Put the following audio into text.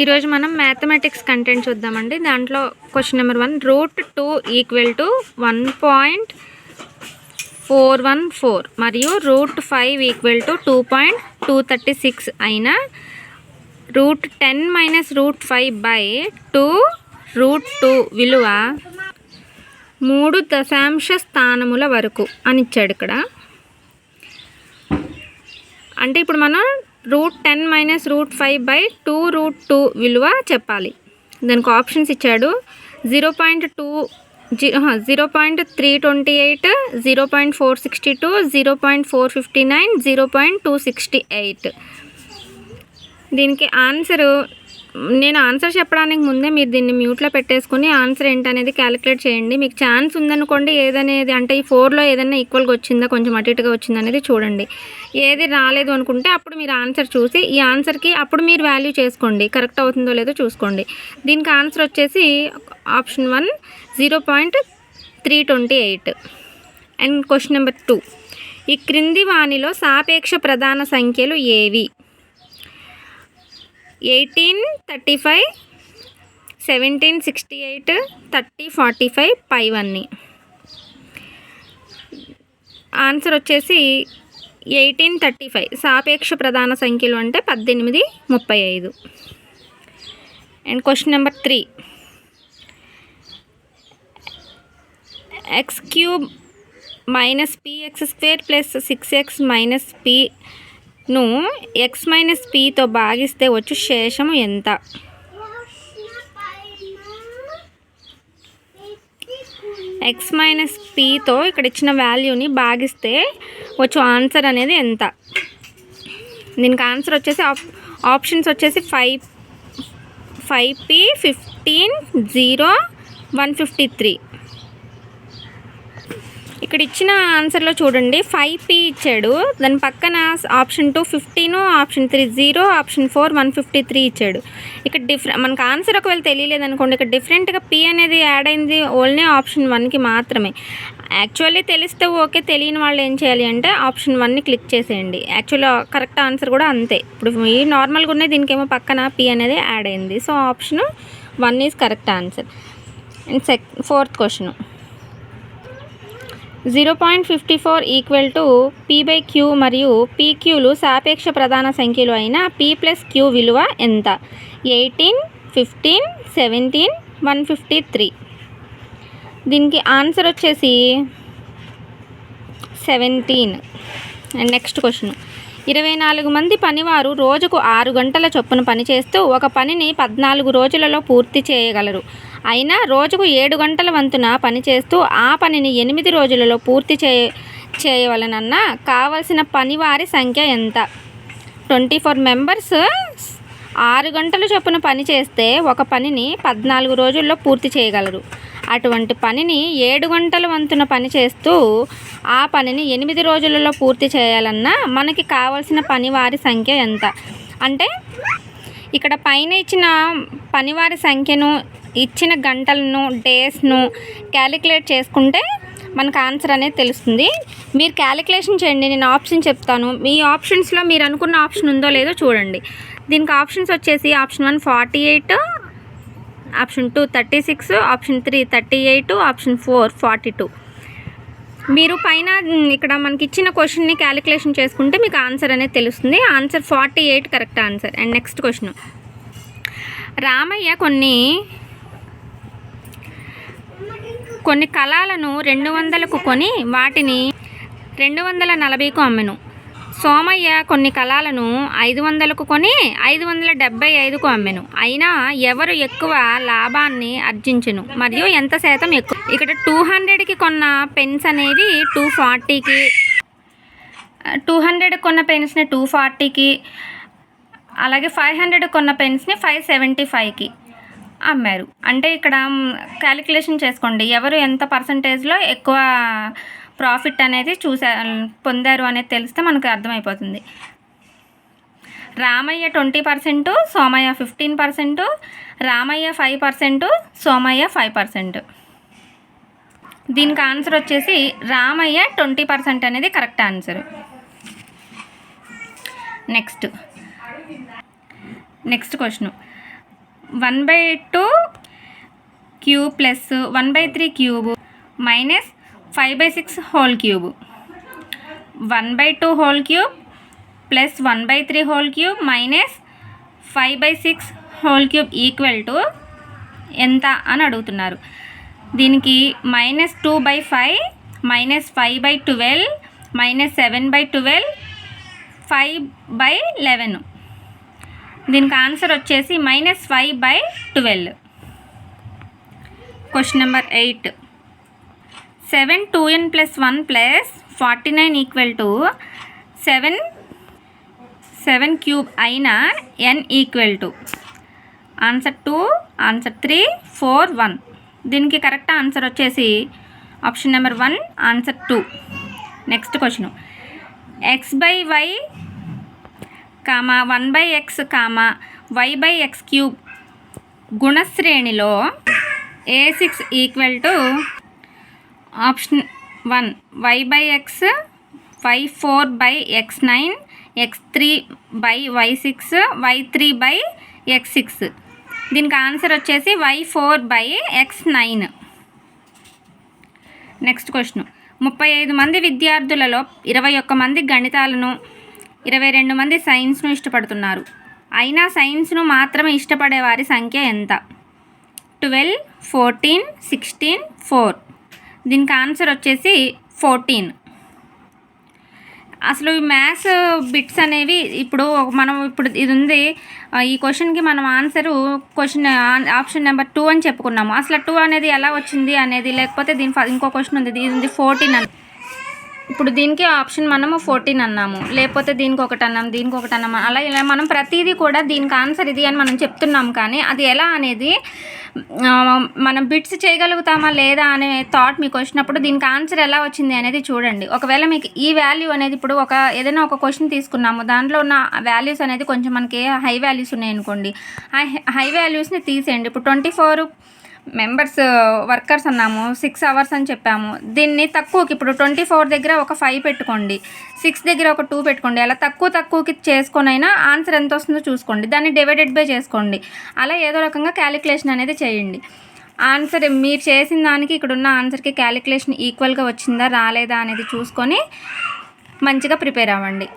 ఈరోజు మనం mathematics content చూద్దామండి. దాంట్లో క్వశ్చన్ నెంబర్ 1 √2 = 1.414 మరియు √5 = 2.236 అయిన √10 - √5/2 √2 విలువ 3 దశాంశ స్థానముల వరకు అని ఇచ్చాడు ఇక్కడ. అంటే ఇప్పుడు మనం √10 - √5/2 √2 విలువ చెప్పాలి. దానికి ఆప్షన్స్ ఇచ్చాడు. 0.328, 0.462, 0.459, 0.268. దీనికి ఆన్సరు నేను ఆన్సర్ చెప్పడానికి ముందే మీరు దీన్ని మ్యూట్లో పెట్టేసుకుని ఆన్సర్ ఏంటనేది క్యాలిక్యులేట్ చేయండి. మీకు ఛాన్స్ ఉందనుకోండి ఏదనేది అంటే ఈ 4లో ఏదైనా ఈక్వల్గా వచ్చిందా, కొంచెం అటు ఇటుగా వచ్చిందా అనేది చూడండి. ఏది రాలేదు అనుకుంటే అప్పుడు మీరు ఆన్సర్ చూసి ఈ ఆన్సర్కి అప్పుడు మీరు వాల్యూ చేసుకోండి, కరెక్ట్ అవుతుందో లేదో చూసుకోండి. దీనికి ఆన్సర్ వచ్చేసి ఆప్షన్ 1 0.328. అండ్ క్వశ్చన్ నెంబర్ 2 ఈ క్రింది వానిలో సాపేక్ష ప్రధాన సంఖ్యలు ఏవి? 1835, 1768, 3045 పైవన్నీ. ఆన్సర్ వచ్చేసి 1835. సాపేక్ష ప్రధాన సంఖ్యలు అంటే 1835. And question number 3 x³ - px² + 6x - pను x - pతో భాగిస్తే వచ్చు శేషము ఎంత? x - pతో ఇక్కడ ఇచ్చిన వాల్యూని భాగిస్తే వచ్చు ఆన్సర్ అనేది ఎంత? దీనికి ఆన్సర్ వచ్చేసి ఆప్షన్స్ వచ్చేసి 5p, 15, 0, 153. ఇక్కడ ఇచ్చిన ఆన్సర్లో చూడండి 5p ఇచ్చాడు, దాని పక్కన ఆప్షన్ 2 15, ఆప్షన్ 3 0, ఆప్షన్ 4 153 ఇచ్చాడు. ఇక్కడ మనకు ఆన్సర్ ఒకవేళ తెలియలేదు అనుకోండి, ఇక్కడ డిఫరెంట్గా p అనేది యాడ్ అయింది ఓన్లీ ఆప్షన్ 1కి మాత్రమే. యాక్చువల్లీ తెలిస్తే ఓకే, తెలియని వాళ్ళు ఏం చేయాలి అంటే ఆప్షన్ 1ని క్లిక్ చేసేయండి. యాక్చువల్లీ కరెక్ట్ ఆన్సర్ కూడా అంతే. ఇప్పుడు ఈ నార్మల్గా ఉన్నాయి, దీనికేమో పక్కన p అనేది యాడ్ అయింది. So option 1 is correct answer. And 4th question 0.54 = p/q మరియు pqలు సాపేక్ష ప్రధాన సంఖ్యలు అయిన p + q విలువ ఎంత? 18, 15, 17, 153. దీనికి ఆన్సర్ వచ్చేసి 17. అండ్ నెక్స్ట్ క్వశ్చన్ 24 మంది పనివారు రోజుకు 6 గంటల చొప్పున పనిచేస్తూ ఒక పనిని 14 రోజులలో పూర్తి చేయగలరు. అయినా రోజుకు 7 గంటల వంతున పనిచేస్తూ ఆ పనిని 8 రోజులలో పూర్తి చేయవలనన్న కావలసిన పనివారి సంఖ్య ఎంత? 24 మెంబర్స్ 6 గంటల చొప్పున పనిచేస్తే ఒక పనిని 14 రోజుల్లో పూర్తి చేయగలరు. అటువంటి పనిని 7 గంటల వంతున పనిచేస్తూ ఆ పనిని 8 రోజులలో పూర్తి చేయాలన్నా మనకి కావాల్సిన పనివారి సంఖ్య ఎంత? అంటే ఇక్కడ పైన ఇచ్చిన పనివారి సంఖ్యను, ఇచ్చిన గంటలను, డేస్ను క్యాలిక్యులేట్ చేసుకుంటే మనకు ఆన్సర్ అనేది తెలుస్తుంది. మీరు క్యాలిక్యులేషన్ చేయండి, నేను ఆప్షన్ చెప్తాను. మీ ఆప్షన్స్లో మీరు అనుకున్న ఆప్షన్ ఉందో లేదో చూడండి. దీనికి ఆప్షన్స్ వచ్చేసి ఆప్షన్ 1 48, ఆప్షన్ 2 36, ఆప్షన్ 3 38, ఆప్షన్ 4 42. మీరు పైన ఇక్కడ మనకి ఇచ్చిన క్వశ్చన్ని క్యాలిక్యులేషన్ చేసుకుంటే మీకు ఆన్సర్ అనేది తెలుస్తుంది. Answer 48 correct answer. And next question Ramaiah కొన్ని కళాలను 200కు కొని వాటిని 240కు అమ్మెను. సోమయ్య కొన్ని కళాలను 500కు కొని 575కు అమ్మెను. అయినా ఎవరు ఎక్కువ లాభాన్ని ఆర్జించెను మరియు ఎంత శాతం ఎక్కువ? ఇక్కడ 200కి కొన్న పెన్స్ అనేవి 240కి, 200 కొన్న పెన్స్ని 240కి, అలాగే 500 కొన్న పెన్స్ని 575కి అమ్మారు. అంటే ఇక్కడ క్యాలిక్యులేషన్ చేసుకోండి, ఎవరు ఎంత పర్సంటేజ్లో ఎక్కువ ప్రాఫిట్ అనేది పొందారు అనేది తెలిస్తే మనకు అర్థమైపోతుంది. రామయ్య 20%, సోమయ్య 15%, రామయ్య 5%, సోమయ్య 5%. దీనికి ఆన్సర్ వచ్చేసి రామయ్య 20% అనేది correct answer. Next next question 1/2 cube plus 1/3 cube minus 5/6 whole cube. 1/2 whole cube plus 1/3 whole cube minus 5/6 whole cube equal to ఎంత అని అడుగుతున్నారు. దీనికి -2/5 -5/12 -7/12 5/11. దీనికి ఆన్సర్ వచ్చేసి -5/12. Question number 8. 7 2n + 1 + 49 equal to 7 cube అయినా n equal to answer 2, answer 3, 4, 1. దీనికి correct answer వచ్చేసి option number 1, answer 2. Next question. x/y, 1/x, y/x³ గుణశ్రేణిలో a6 equal to option 1 y/x, y4/x9, x3/y6, y3/x6. దీనికి ఆన్సర్ వచ్చేసి y4/x9. Next question. 35 మంది విద్యార్థులలో 21 మంది గణితాలను, 22 మంది సైన్స్ను ఇష్టపడుతున్నారు. అయినా సైన్స్ను మాత్రమే ఇష్టపడే వారి సంఖ్య ఎంత? 12, 14, 16, 4. దీనికి ఆన్సర్ వచ్చేసి 14. అసలు ఈ మ్యాథ్స్ బిట్స్ అనేవి ఇప్పుడు ఇది ఉంది. ఈ క్వశ్చన్కి మనం ఆన్సరు ఆప్షన్ నెంబర్ 2 అని చెప్పుకున్నాము. అసలు 2 అనేది ఎలా వచ్చింది అనేది, లేకపోతే ఇంకో క్వశ్చన్ ఉంది, ఇది ఉంది 14 అని. ఇప్పుడు దీనికి ఆప్షన్ మనము 14 అన్నాము, లేకపోతే దీనికి ఒకటి అన్నాము, దీనికి ఒకటి అన్నాము. అలా ఇలా మనం ప్రతిదీ కూడా దీనికి ఆన్సర్ ఇది అని మనం చెప్తున్నాం. కానీ అది ఎలా అనేది మనం బిట్స్ చేయగలుగుతామా లేదా అనే థాట్ మీకు వచ్చినప్పుడు దీనికి ఆన్సర్ ఎలా వచ్చింది అనేది చూడండి. ఒకవేళ మీకు ఈ వాల్యూ అనేది ఇప్పుడు ఏదైనా ఒక క్వశ్చన్ తీసుకున్నాము, దాంట్లో ఉన్న వాల్యూస్ అనేది కొంచెం మనకి హై వాల్యూస్ ఉన్నాయనుకోండి, ఆ హై వాల్యూస్ని తీసేయండి. ఇప్పుడు 24 మెంబర్స్ వర్కర్స్ అన్నాము, 6 అవర్స్ అని చెప్పాము. దీన్ని తక్కువకి ఇప్పుడు 24 దగ్గర ఒక 5 పెట్టుకోండి, 6 దగ్గర ఒక 2 పెట్టుకోండి. అలా తక్కువకి చేసుకొనైనా ఆన్సర్ ఎంత వస్తుందో చూసుకోండి, దాన్ని డివైడెడ్ బై చేసుకోండి. అలా ఏదో రకంగా క్యాలిక్యులేషన్ అనేది చేయండి. ఆన్సర్ మీరు చేసిన దానికి ఇక్కడున్న ఆన్సర్కి క్యాలిక్యులేషన్ ఈక్వల్గా వచ్చిందా రాలేదా అనేది చూసుకొని మంచిగా ప్రిపేర్ అవ్వండి.